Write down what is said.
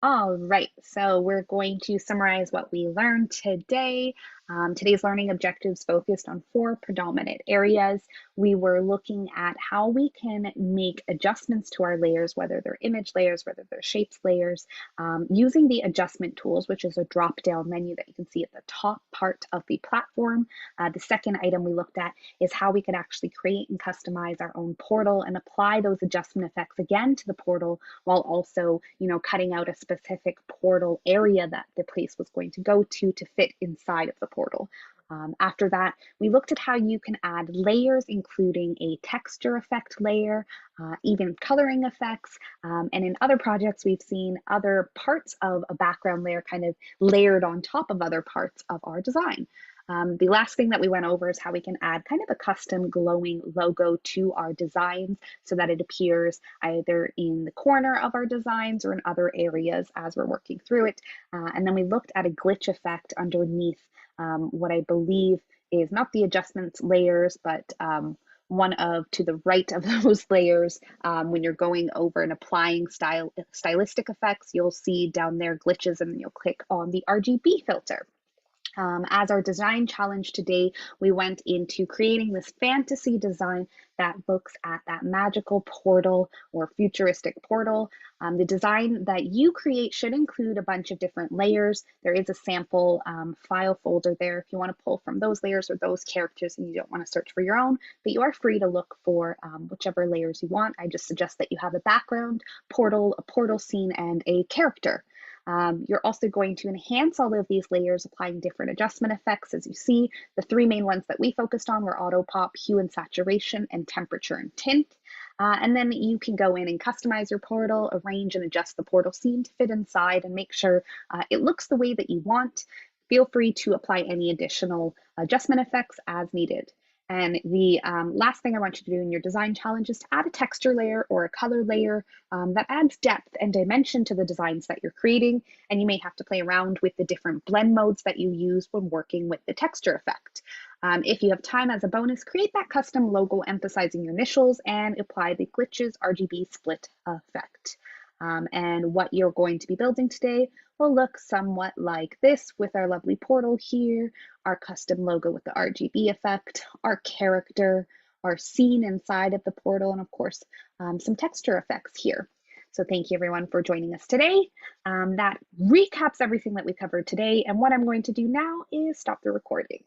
All right, so we're going to summarize what we learned today. Today's learning objectives focused on four predominant areas. We were looking at how we can make adjustments to our layers, whether they're image layers, whether they're shapes layers, using the adjustment tools, which is a drop-down menu that you can see at the top part of the platform. The second item we looked at is how we could actually create and customize our own portal and apply those adjustment effects again to the portal while also, cutting out a specific portal area that the place was going to go to fit inside of the portal. After that, we looked at how you can add layers, including a texture effect layer, even coloring effects. And in other projects, we've seen other parts of a background layer kind of layered on top of other parts of our design. The last thing that we went over is how we can add kind of a custom glowing logo to our designs so that it appears either in the corner of our designs or in other areas as we're working through it. And then we looked at a glitch effect underneath what I believe is not the adjustments layers, but one of to the right of those layers. When you're going over and applying stylistic effects, you'll see down there glitches, and then you'll click on the RGB filter. As our design challenge today, we went into creating this fantasy design that looks at that magical portal or futuristic portal. The design that you create should include a bunch of different layers. There is a sample file folder there if you want to pull from those layers or those characters and you don't want to search for your own, but you are free to look for whichever layers you want. I just suggest that you have a background, portal, a portal scene, and a character. You're also going to enhance all of these layers, applying different adjustment effects. As you see, the three main ones that we focused on were auto pop, hue and saturation, and temperature and tint. And then you can go in and customize your portal, arrange and adjust the portal scene to fit inside and make sure it looks the way that you want. Feel free to apply any additional adjustment effects as needed. And the last thing I want you to do in your design challenge is to add a texture layer or a color layer that adds depth and dimension to the designs that you're creating. And you may have to play around with the different blend modes that you use when working with the texture effect. If you have time as a bonus, create that custom logo emphasizing your initials and apply the glitches RGB split effect. And what you're going to be building today will look somewhat like this with our lovely portal here, our custom logo with the RGB effect, our character, our scene inside of the portal, and of course, some texture effects here. So thank you everyone for joining us today. That recaps everything that we covered today. And what I'm going to do now is stop the recording.